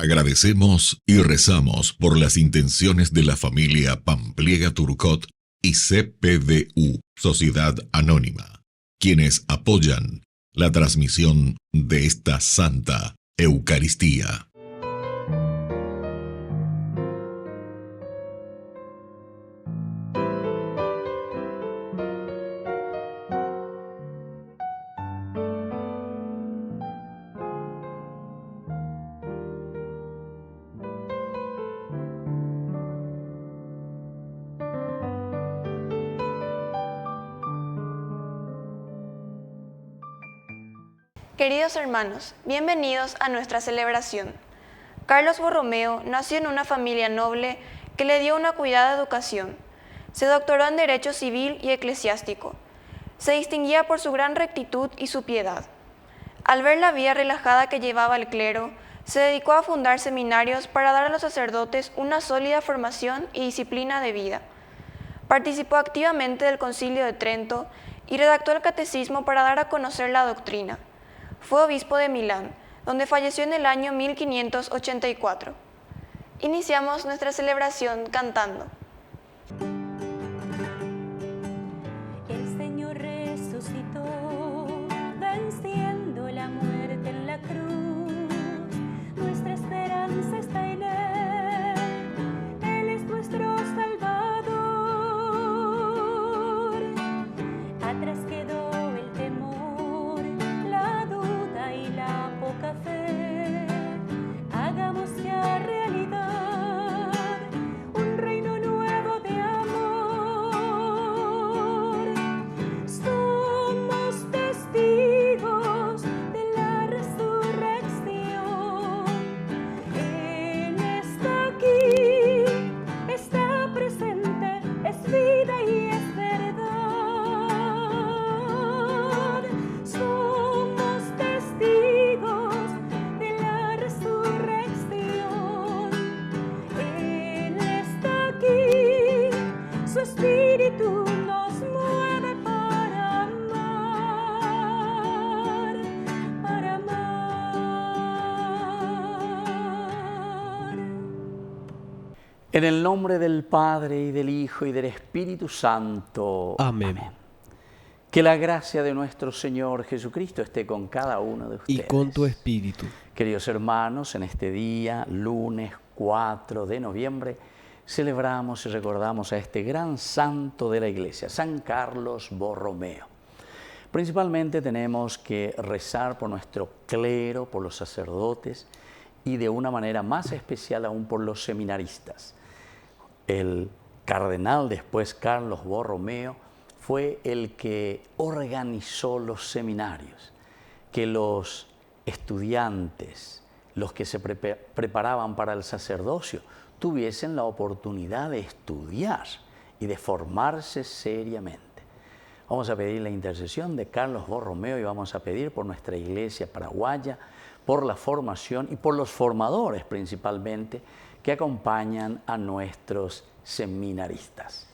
Agradecemos y rezamos por las intenciones de la familia Pampliega Turcot y CPDU, Sociedad Anónima, quienes apoyan la transmisión de esta Santa Eucaristía. Queridos hermanos, bienvenidos a nuestra celebración. Carlos Borromeo nació en una familia noble que le dio una cuidada educación. Se doctoró en Derecho Civil y Eclesiástico. Se distinguía por su gran rectitud y su piedad. Al ver la vida relajada que llevaba el clero, se dedicó a fundar seminarios para dar a los sacerdotes una sólida formación y disciplina de vida. Participó activamente del Concilio de Trento y redactó el Catecismo para dar a conocer la doctrina. Fue obispo de Milán, donde falleció en el año 1584. Iniciamos nuestra celebración cantando. El Señor resucitó, venciendo la muerte en la cruz. Nuestra esperanza está en Él, Él es nuestro Salvador. Atrás quedó el temor, la duda y la poca fe. Hagamos ya realidad un reino nuevo de amor. Somos testigos de la resurrección. Él está aquí, está presente, es vida y es verdad. Somos testigos de la resurrección. Él está aquí, su espíritu nos mueve para amar, para amar. En el nombre del Padre, y del Hijo, y del Espíritu Santo. Amén. Que la gracia de nuestro Señor Jesucristo esté con cada uno de ustedes. Y con tu espíritu. Queridos hermanos, en este día, lunes 4 de noviembre, celebramos y recordamos a este gran santo de la Iglesia, San Carlos Borromeo. Principalmente tenemos que rezar por nuestro clero, por los sacerdotes y de una manera más especial aún por los seminaristas. El cardenal después, Carlos Borromeo, fue el que organizó los seminarios, que los estudiantes, los que se preparaban para el sacerdocio, tuviesen la oportunidad de estudiar y de formarse seriamente. Vamos a pedir la intercesión de Carlos Borromeo y vamos a pedir por nuestra iglesia paraguaya, por la formación y por los formadores principalmente que acompañan a nuestros seminaristas.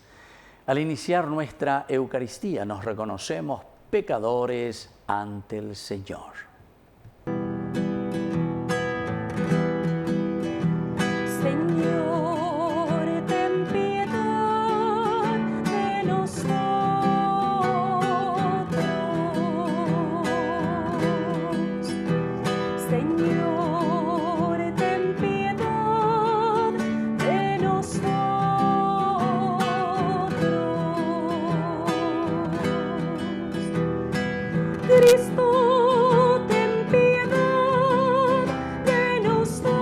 Al iniciar nuestra Eucaristía nos reconocemos pecadores ante el Señor. Señor, ten piedad de nosotros. Señor, ten piedad de nosotros. Cristo, ten piedad de nosotros.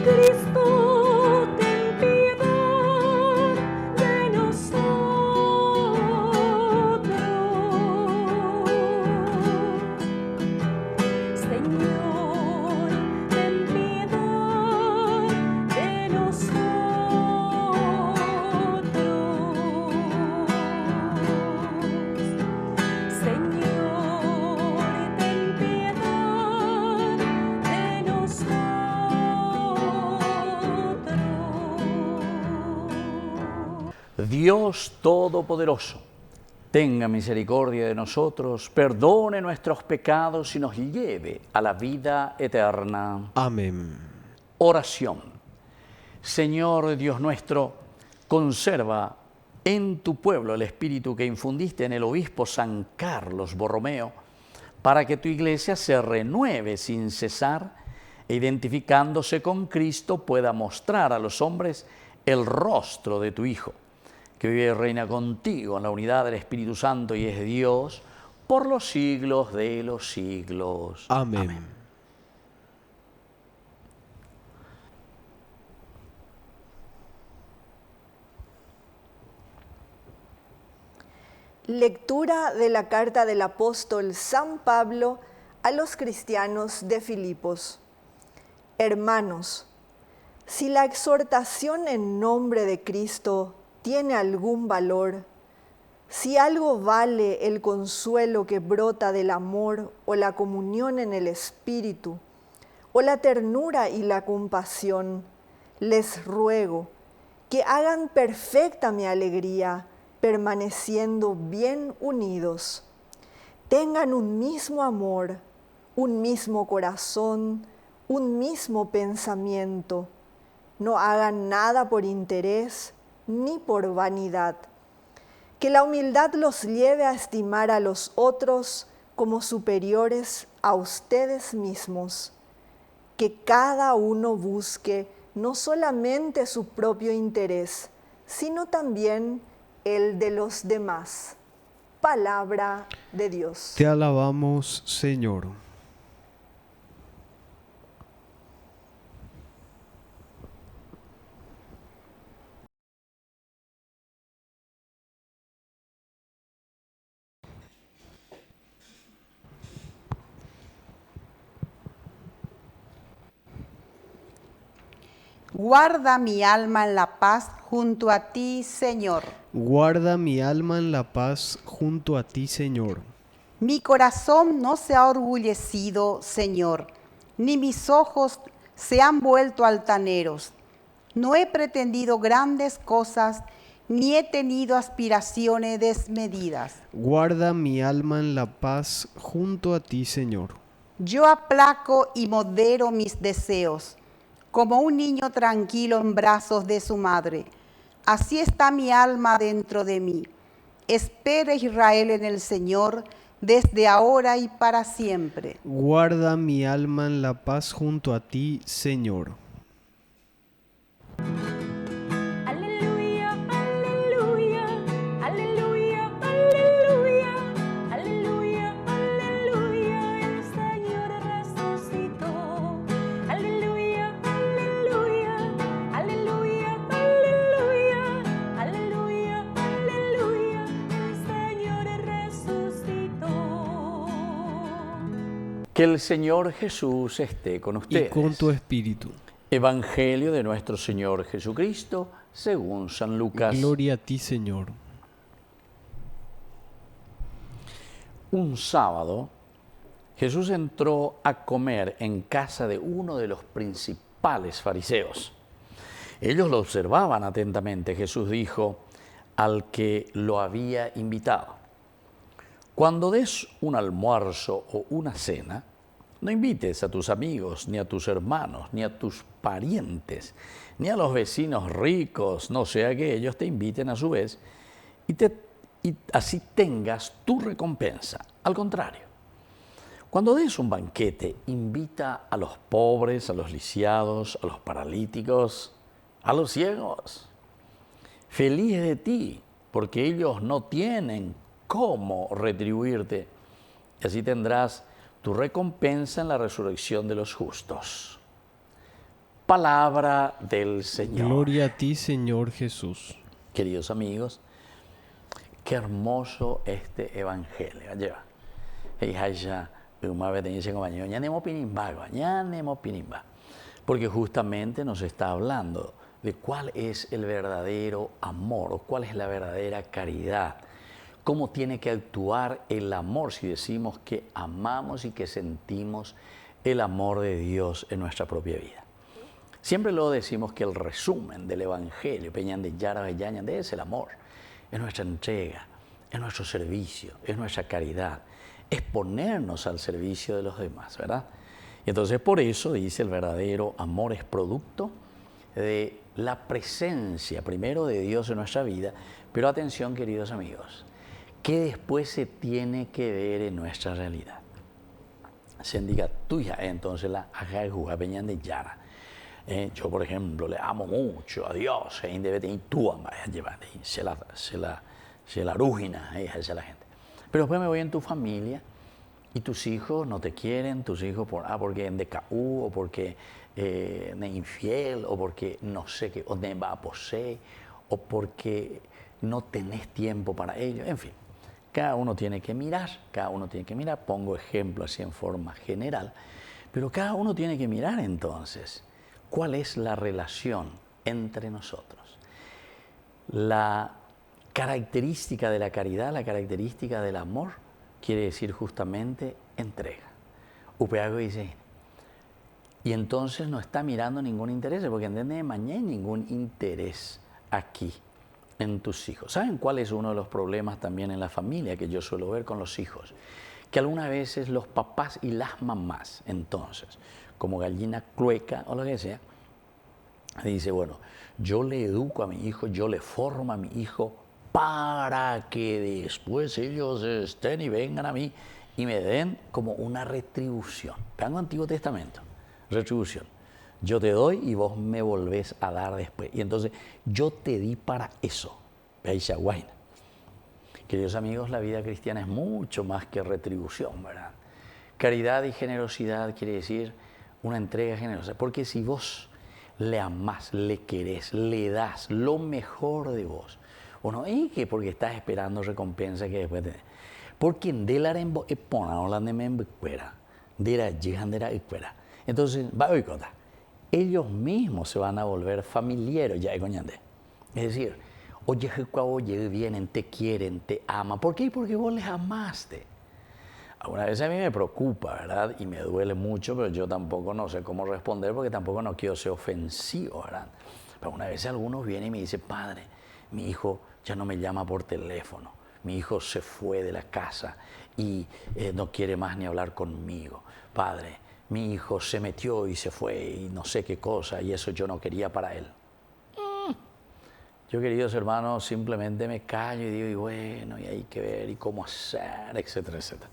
Cristo, ten piedad de nosotros. Señor, ten piedad de nosotros. Señor, ten piedad de nosotros. Dios Todopoderoso, tenga misericordia de nosotros, perdone nuestros pecados y nos lleve a la vida eterna. Amén. Oración. Señor Dios nuestro, conserva en tu pueblo el espíritu que infundiste en el obispo San Carlos Borromeo, para que tu iglesia se renueve sin cesar e identificándose con Cristo pueda mostrar a los hombres el rostro de tu Hijo, que vive y reina contigo en la unidad del Espíritu Santo y es Dios por los siglos de los siglos. Amén. Amén. Lectura de la carta del apóstol San Pablo a los cristianos de Filipos. Hermanos, si la exhortación en nombre de Cristo tiene algún valor, si algo vale el consuelo que brota del amor o la comunión en el Espíritu, o la ternura y la compasión, les ruego que hagan perfecta mi alegría, permaneciendo bien unidos. Tengan un mismo amor, un mismo corazón, un mismo pensamiento. No hagan nada por interés ni por vanidad. Que la humildad los lleve a estimar a los otros como superiores a ustedes mismos. Que cada uno busque no solamente su propio interés, sino también el de los demás. Palabra de Dios. Te alabamos, Señor. Guarda mi alma en la paz junto a ti, Señor. Guarda mi alma en la paz junto a ti, Señor. Mi corazón no se ha orgullecido, Señor, ni mis ojos se han vuelto altaneros. No he pretendido grandes cosas, ni he tenido aspiraciones desmedidas. Guarda mi alma en la paz junto a ti, Señor. Yo aplaco y modero mis deseos, como un niño tranquilo en brazos de su madre. Así está mi alma dentro de mí. Espera Israel en el Señor, desde ahora y para siempre. Guarda mi alma en la paz junto a ti, Señor. Aleluya, aleluya, aleluya, aleluya, aleluya, aleluya, el Señor resucitó. Aleluya, aleluya, aleluya, aleluya, aleluya, aleluya, el Señor resucitó. Que el Señor Jesús esté con Y ustedes. con tu espíritu. Evangelio de nuestro Señor Jesucristo según San Lucas. Gloria a ti, Señor. Un sábado, Jesús entró a comer en casa de uno de los principales fariseos. Ellos lo observaban atentamente. Jesús dijo al que lo había invitado: cuando des un almuerzo o una cena, no invites a tus amigos, ni a tus hermanos, ni a tus parientes, ni a los vecinos ricos, no sea que ellos te inviten a su vez y así tengas tu recompensa. Al contrario, cuando des un banquete, invita a los pobres, a los lisiados, a los paralíticos, a los ciegos. Feliz de ti, porque ellos no tienen cómo retribuirte, y así tendrás tu recompensa en la resurrección de los justos. Palabra del Señor. Gloria a ti, Señor Jesús. Queridos amigos, qué hermoso este evangelio. Lleva. Porque justamente nos está hablando de cuál es el verdadero amor o cuál es la verdadera caridad. Cómo tiene que actuar el amor si decimos que amamos y que sentimos el amor de Dios en nuestra propia vida. Siempre lo decimos que el resumen del Evangelio, es el amor, es nuestra entrega, es nuestro servicio, es nuestra caridad, es ponernos al servicio de los demás, ¿verdad? Y entonces por eso dice el verdadero amor es producto de la presencia primero de Dios en nuestra vida, pero atención queridos amigos, que después se tiene que ver en nuestra realidad. Se indica tuya, entonces la ajajuga peñan de yara. Yo, por ejemplo, le amo mucho a Dios, y tú amas, se la rugina, esa la gente. Pero después me voy en tu familia y tus hijos no te quieren, tus hijos porque en DKU o porque es infiel o porque no sé qué, o te va a poseer o porque no tenés tiempo para ellos, en fin. Cada uno tiene que mirar, pongo ejemplo así en forma general, pero cada uno tiene que mirar entonces cuál es la relación entre nosotros. La característica de la caridad, la característica del amor, quiere decir justamente entrega. Upeago dice, y entonces no está mirando ningún interés, porque entiende mañana hay ningún interés aquí en tus hijos. ¿Saben cuál es uno de los problemas también en la familia que yo suelo ver con los hijos? Que algunas veces los papás y las mamás, entonces, como gallina clueca o lo que sea, dice, bueno, yo le educo a mi hijo, yo le formo a mi hijo para que después ellos estén y vengan a mí y me den como una retribución. Vean el Antiguo Testamento, retribución. Yo te doy y vos me volvés a dar después. Y entonces yo te di para eso. Queridos amigos, la vida cristiana es mucho más que retribución, ¿verdad? Caridad y generosidad quiere decir una entrega generosa. Porque si vos le amás, le querés, le das lo mejor de vos, o no es que porque estás esperando recompensa que después te... Porque en delarembo epona la nemembecuera, dera llegandera ecuera. Entonces, va a oír cosa. Ellos mismos se van a volver familiares ya coñande. Es decir, oye, oye, vienen, te quieren, te aman. ¿Por qué? Porque vos les amaste. Alguna vez a mí me preocupa, ¿verdad? Y me duele mucho, pero yo tampoco no sé cómo responder porque tampoco no quiero ser ofensivo, ¿verdad? Pero una vez algunos vienen y me dicen, padre, mi hijo ya no me llama por teléfono. Mi hijo se fue de la casa y no quiere más ni hablar conmigo. Padre, mi hijo se metió y se fue y no sé qué cosa y eso yo no quería para él. Yo, queridos hermanos, simplemente me callo y digo, y bueno, y hay que ver y cómo hacer, etcétera, etcétera.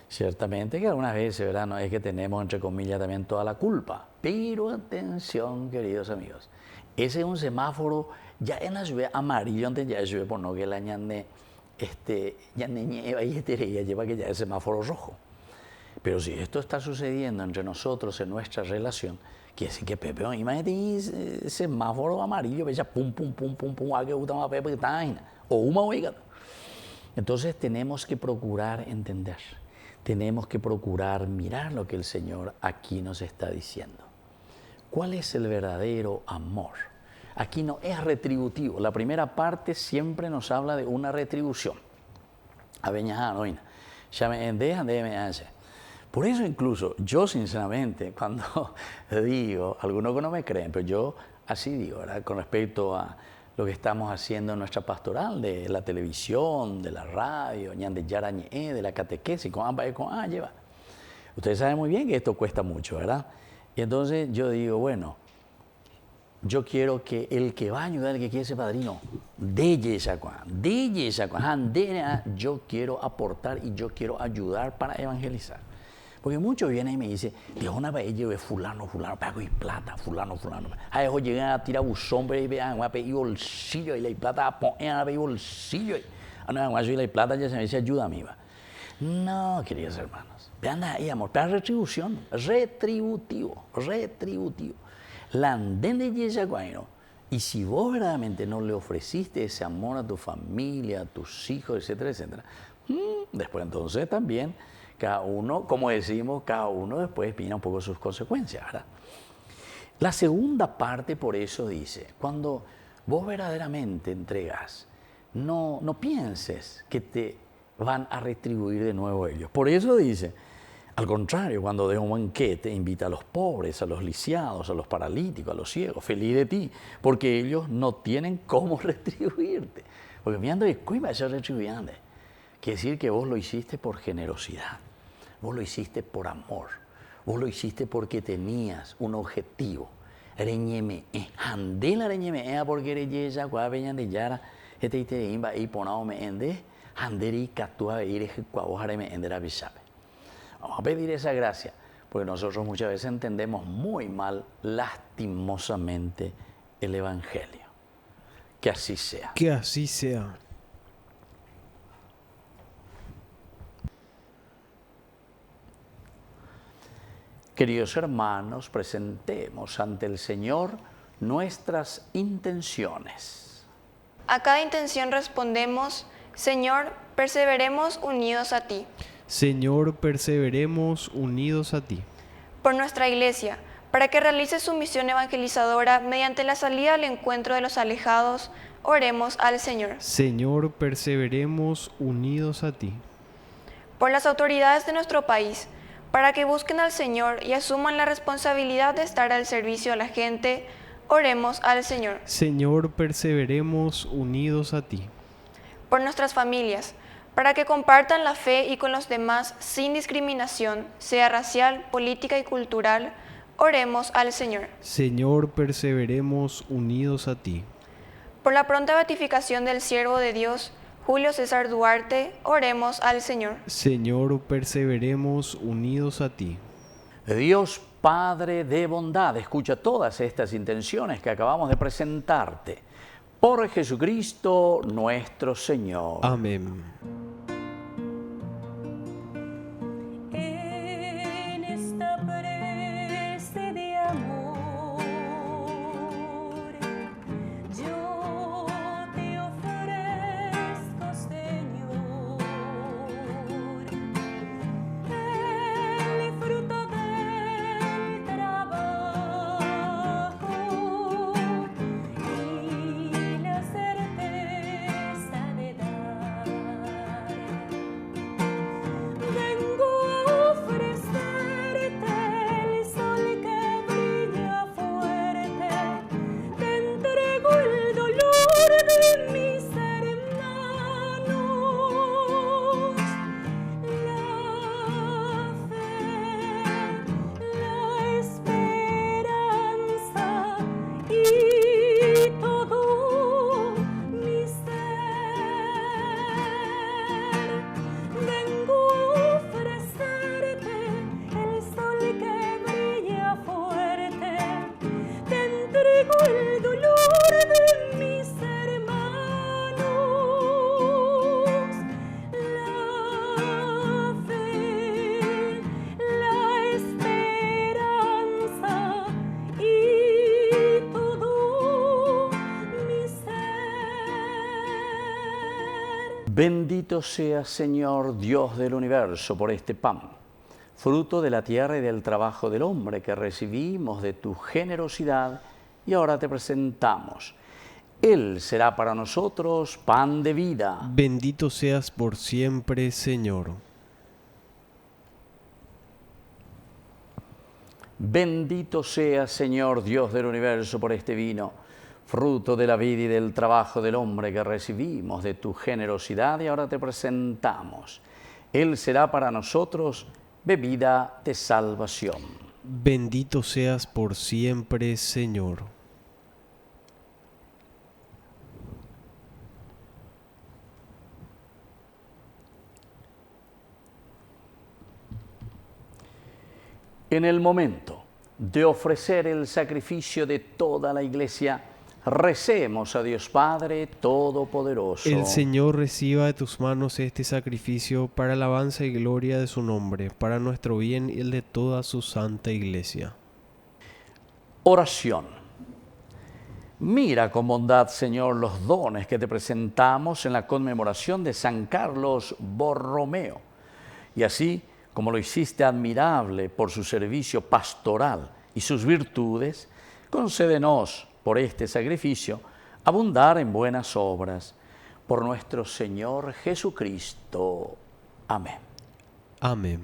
Ciertamente que algunas veces, ¿verdad? No es que tenemos, entre comillas, también toda la culpa. Pero atención, queridos amigos, ese es un semáforo ya en la lluvia amarillo, antes ya lluvia por no que la ñande, ya nieva y ya lleva que ya es semáforo rojo. Pero si esto está sucediendo entre nosotros en nuestra relación, quiere decir que Pepe, imagínate semáforo amarillo, ya pum, pum, pum, pum, pum, que gusta más Pepe que está ahí, o una oiga. Entonces tenemos que procurar entender, tenemos que procurar mirar lo que el Señor aquí nos está diciendo. ¿Cuál es el verdadero amor? Aquí no es retributivo. La primera parte siempre nos habla de una retribución. Por eso incluso yo sinceramente cuando digo, algunos que no me creen, pero yo así digo, ¿verdad? Con respecto a lo que estamos haciendo en nuestra pastoral, de la televisión, de la radio, de la catequesis, lleva. Ustedes saben muy bien que esto cuesta mucho, ¿verdad? Y entonces yo digo, bueno, yo quiero que el que va a ayudar, el que quiere ser padrino, yo quiero aportar y yo quiero ayudar para evangelizar. Porque muchos vienen y me dicen, de una vez lleve fulano, pago y plata, fulano. A eso llegan a tirar buzón, pero vean, a pedir bolsillo y la plata a poner a pedir bolsillo. Y la plata ya se me dice, ayuda a mí. No, queridos hermanos, vean ahí, amor, para retribución, retributivo. La andén de Yesacuaino. Y si vos verdaderamente no le ofreciste ese amor a tu familia, a tus hijos, etcétera, etcétera, después entonces también cada uno, como decimos, cada uno después viene un poco sus consecuencias, ¿verdad? La segunda parte por eso dice, cuando vos verdaderamente entregas, no pienses que te van a retribuir de nuevo ellos. Por eso dice, al contrario, cuando des un banquete, invita a los pobres, a los lisiados, a los paralíticos, a los ciegos, feliz de ti, porque ellos no tienen cómo retribuirte. Porque mirando de cuima eso retribuyande. Quiere decir que vos lo hiciste por generosidad, vos lo hiciste por amor, vos lo hiciste porque tenías un objetivo. Reñeme, andela reñeme, porque reñeya, cuaveñan de yara, este te imba y ponaume ende, anderi catua ir cuabojareme endera bisabe. Vamos a pedir esa gracia, porque nosotros muchas veces entendemos muy mal, lastimosamente, el Evangelio. Que así sea. Que así sea. Queridos hermanos, presentemos ante el Señor nuestras intenciones. A cada intención respondemos, Señor, perseveremos unidos a ti. Señor, perseveremos unidos a ti. Por nuestra Iglesia, para que realice su misión evangelizadora mediante la salida al encuentro de los alejados, oremos al Señor. Señor, perseveremos unidos a ti. Por las autoridades de nuestro país, para que busquen al Señor y asuman la responsabilidad de estar al servicio de la gente, oremos al Señor. Señor, perseveremos unidos a ti. Por nuestras familias, para que compartan la fe y con los demás sin discriminación, sea racial, política y cultural, oremos al Señor. Señor, perseveremos unidos a ti. Por la pronta beatificación del siervo de Dios, Julio César Duarte, oremos al Señor. Señor, perseveremos unidos a ti. Dios Padre de bondad, escucha todas estas intenciones que acabamos de presentarte. Por Jesucristo nuestro Señor. Amén. En esta prece de amor, yo te ofrezco, Señor, el fruto del trabajo y la certeza de dar. Vengo a ofrecerte el sol que brilla fuerte, te entrego el dolor de mis hermanos, la fe, la esperanza y todo mi ser. Vengo a ofrecerte el sol que brilla fuerte, te entrego el dolor de mis hermanos, la fe, la esperanza y todo mi ser. Bendito seas, Señor, Dios del universo, por este pan, fruto de la tierra y del trabajo del hombre que recibimos de tu generosidad y ahora te presentamos. Él será para nosotros pan de vida. Bendito seas por siempre, Señor. Bendito seas, Señor, Dios del universo, por este vino, fruto de la vida y del trabajo del hombre que recibimos de tu generosidad y ahora te presentamos. Él será para nosotros bebida de salvación. Bendito seas por siempre, Señor. En el momento de ofrecer el sacrificio de toda la Iglesia, recemos a Dios Padre Todopoderoso. El Señor reciba de tus manos este sacrificio para alabanza y gloria de su nombre, para nuestro bien y el de toda su santa Iglesia. Oración. Mira con bondad, Señor, los dones que te presentamos en la conmemoración de San Carlos Borromeo. Y así, como lo hiciste admirable por su servicio pastoral y sus virtudes, concédenos por este sacrificio abundar en buenas obras. Por nuestro Señor Jesucristo. Amén. Amén.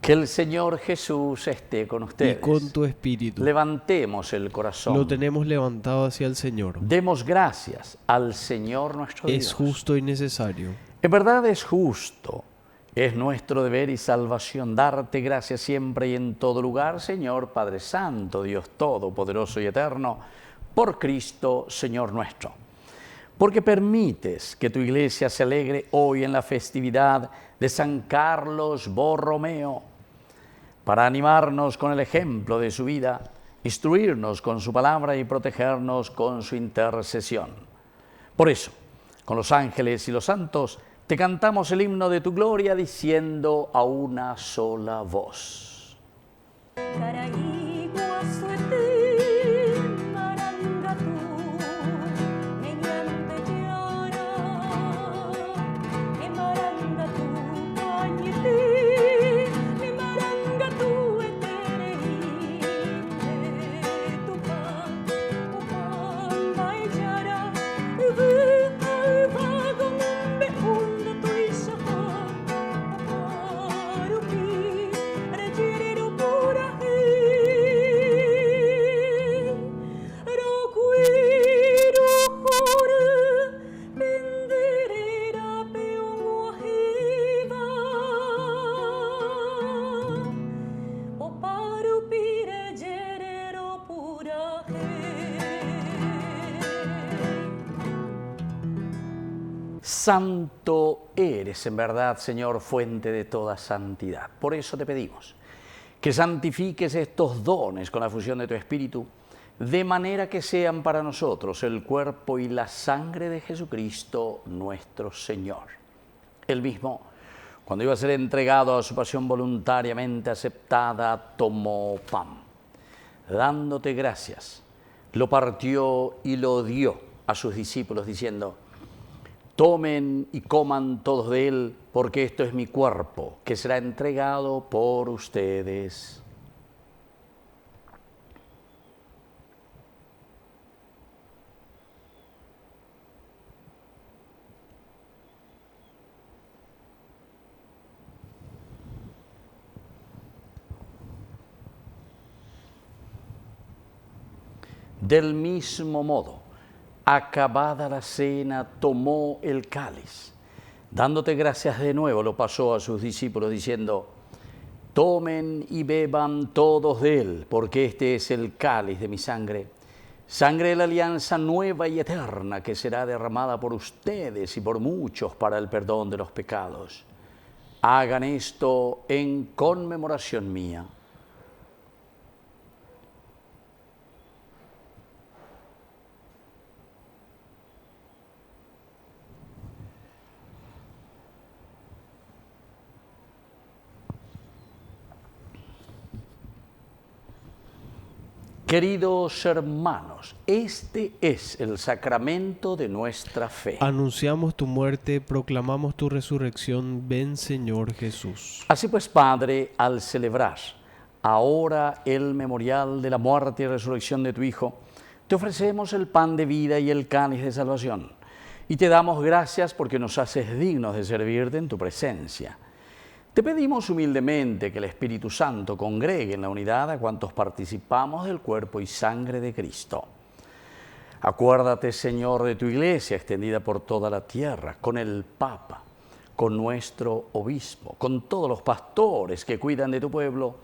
Que el Señor Jesús esté con ustedes. Y con tu espíritu. Levantemos el corazón. Lo tenemos levantado hacia el Señor. Demos gracias al Señor nuestro Dios. Es justo y necesario. En verdad es justo. Es nuestro deber y salvación darte gracias siempre y en todo lugar, Señor Padre Santo, Dios Todopoderoso y Eterno, por Cristo, Señor nuestro. Porque permites que tu iglesia se alegre hoy en la festividad de San Carlos Borromeo, para animarnos con el ejemplo de su vida, instruirnos con su palabra y protegernos con su intercesión. Por eso, con los ángeles y los santos, te cantamos el himno de tu gloria diciendo a una sola voz. Santo eres, en verdad, Señor, fuente de toda santidad. Por eso te pedimos que santifiques estos dones con la fusión de tu Espíritu, de manera que sean para nosotros el cuerpo y la sangre de Jesucristo nuestro Señor. Él mismo, cuando iba a ser entregado a su pasión voluntariamente aceptada, tomó pan. Dándote gracias, lo partió y lo dio a sus discípulos, diciendo: tomen y coman todos de él, porque esto es mi cuerpo, que será entregado por ustedes. Del mismo modo, acabada la cena, tomó el cáliz. Dándote gracias de nuevo, lo pasó a sus discípulos diciendo: tomen y beban todos de él, porque este es el cáliz de mi sangre, sangre de la alianza nueva y eterna, que será derramada por ustedes y por muchos para el perdón de los pecados. Hagan esto en conmemoración mía. Queridos hermanos, este es el sacramento de nuestra fe. Anunciamos tu muerte, proclamamos tu resurrección. Ven, Señor Jesús. Así pues, Padre, al celebrar ahora el memorial de la muerte y resurrección de tu Hijo, te ofrecemos el pan de vida y el cáliz de salvación. Y te damos gracias porque nos haces dignos de servirte en tu presencia. Te pedimos humildemente que el Espíritu Santo congregue en la unidad a cuantos participamos del cuerpo y sangre de Cristo. Acuérdate, Señor, de tu iglesia extendida por toda la tierra, con el Papa, con nuestro obispo, con todos los pastores que cuidan de tu pueblo.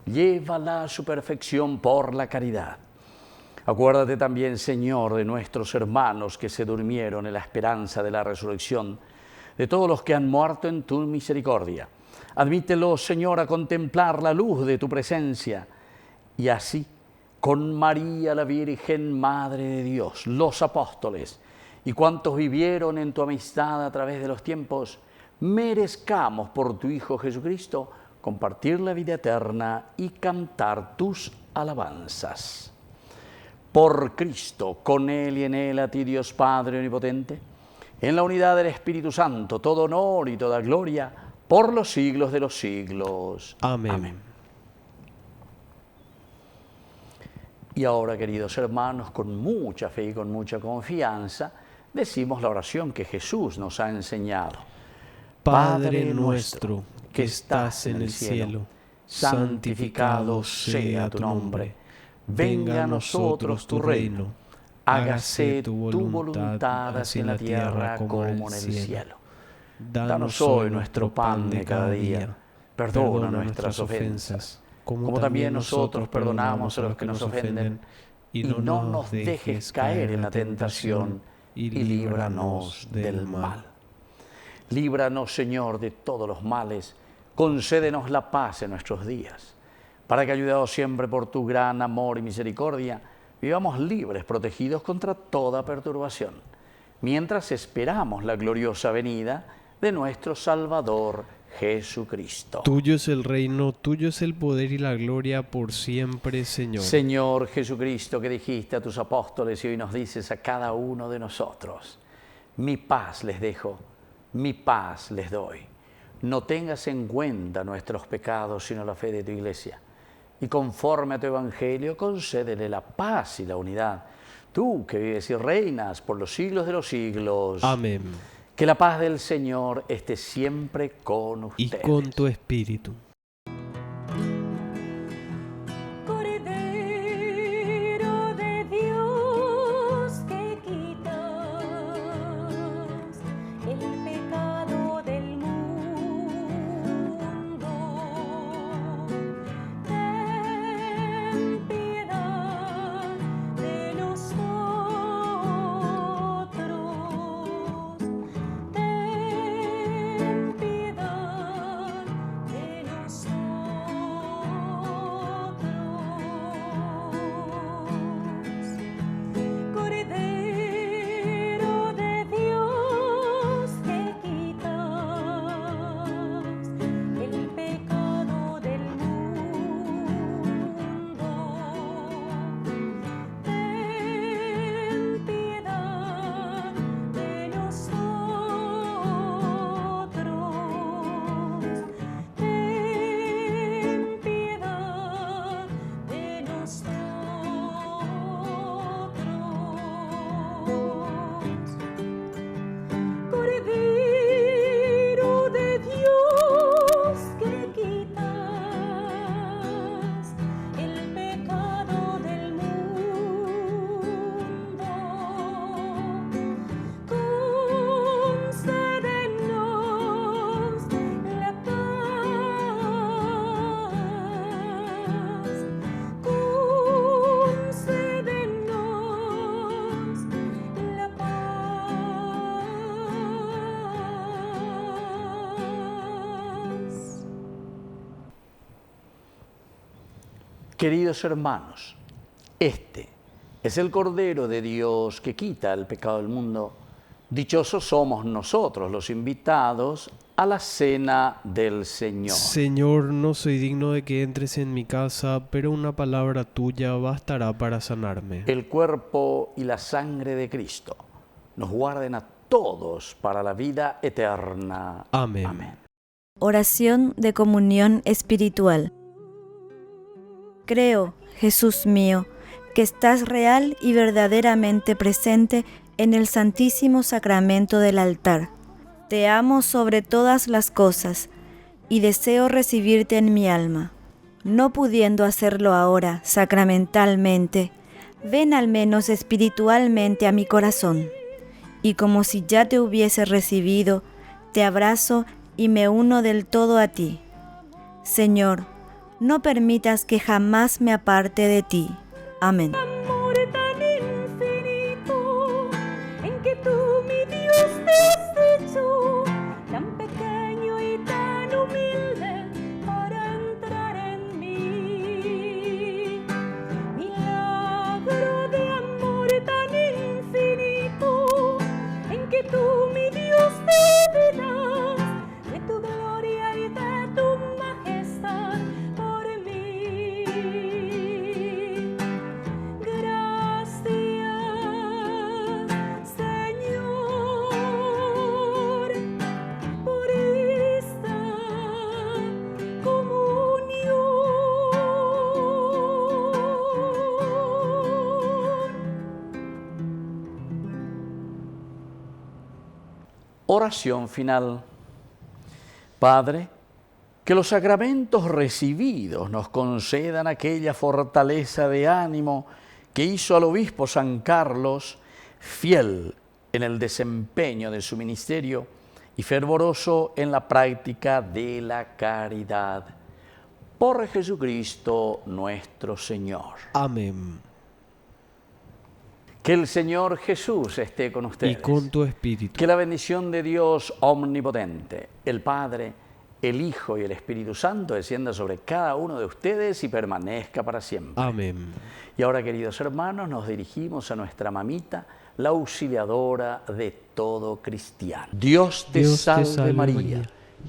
Llévala a su perfección por la caridad. Acuérdate también, Señor, de nuestros hermanos que se durmieron en la esperanza de la resurrección, de todos los que han muerto en tu misericordia. Admítelos, Señor, a contemplar la luz de tu presencia. Y así, con María la Virgen, Madre de Dios, los apóstoles y cuantos vivieron en tu amistad a través de los tiempos, merezcamos por tu Hijo Jesucristo compartir la vida eterna y cantar tus alabanzas. Por Cristo, con Él y en Él, a ti, Dios Padre Omnipotente, en la unidad del Espíritu Santo, todo honor y toda gloria, por los siglos de los siglos. Amén. Amén. Y ahora, queridos hermanos, con mucha fe y con mucha confianza, decimos la oración que Jesús nos ha enseñado. Padre nuestro, que estás en el cielo, santificado sea tu nombre. Venga a nosotros tu reino. Hágase tu voluntad así en la tierra como en el cielo. Danos hoy nuestro pan de cada día. Perdona nuestras ofensas, como también nosotros perdonamos a los que nos ofenden. Y no nos dejes caer en la tentación, y líbranos del mal. Líbranos, Señor, de todos los males. Concédenos la paz en nuestros días, para que, ayudados siempre por tu gran amor y misericordia, vivamos libres, protegidos contra toda perturbación, mientras esperamos la gloriosa venida de nuestro Salvador Jesucristo. Tuyo es el reino, tuyo es el poder y la gloria por siempre, Señor. Señor Jesucristo, que dijiste a tus apóstoles y hoy nos dices a cada uno de nosotros: mi paz les dejo, mi paz les doy. No tengas en cuenta nuestros pecados, sino la fe de tu Iglesia. Y conforme a tu Evangelio, concédele la paz y la unidad. Tú que vives y reinas por los siglos de los siglos. Amén. Que la paz del Señor esté siempre con ustedes. Y con tu espíritu. Cordero de Dios, que quitas el pecado del mundo, ten piedad de nosotros. Ten piedad de nosotros. Cordero de Dios, que quitas el pecado del mundo, ten piedad de nosotros. Ten piedad de nosotros. Cordero de Dios, que quitas el pecado del mundo, concédenos la paz, concédenos la paz. Queridos hermanos, este es el Cordero de Dios que quita el pecado del mundo. Dichosos somos nosotros los invitados a la cena del Señor. Señor, no soy digno de que entres en mi casa, pero una palabra tuya bastará para sanarme. El cuerpo y la sangre de Cristo nos guarden a todos para la vida eterna. Amén. Amén. Oración de comunión espiritual. Creo, Jesús mío, que estás real y verdaderamente presente en el Santísimo Sacramento del altar. Te amo sobre todas las cosas y deseo recibirte en mi alma. No pudiendo hacerlo ahora sacramentalmente, ven al menos espiritualmente a mi corazón. Y como si ya te hubiese recibido, te abrazo y me uno del todo a ti. Señor, no permitas que jamás me aparte de ti. Amén. Amor tan infinito en que tú, mi Dios, te has hecho tan pequeño y tan humilde para entrar en mí. Milagro de amor tan infinito en que tú, mi Dios, te das de tu gloria y de tu majestad por mí. Gracias, Señor, por esta comunión. Oración final. Padre, Que los sacramentos recibidos nos concedan aquella fortaleza de ánimo que hizo al obispo San Carlos fiel en el desempeño de su ministerio y fervoroso en la práctica de la caridad. Por Jesucristo nuestro Señor. Amén. Que el Señor Jesús esté con ustedes. Y con tu espíritu. Que la bendición de Dios omnipotente, el Padre, el Hijo y el Espíritu Santo descienda sobre cada uno de ustedes y permanezca para siempre. Amén. Y ahora, queridos hermanos, nos dirigimos a nuestra mamita, la auxiliadora de todo cristiano. Dios te salve María,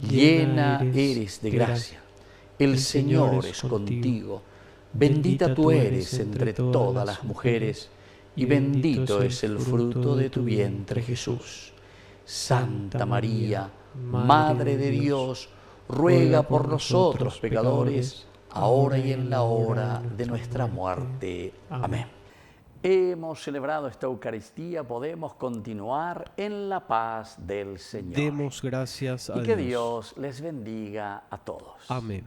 llena eres de gracia. El Señor es contigo, bendita tú eres entre todas las mujeres, y bendito es el fruto de tu vientre Jesús. Santa María, Madre de Dios, ruega por nosotros pecadores, ahora y en la hora de nuestra muerte. Amén. Hemos celebrado esta Eucaristía, podemos continuar en la paz del Señor. Demos gracias a y que Dios. Dios les bendiga a todos. Amén.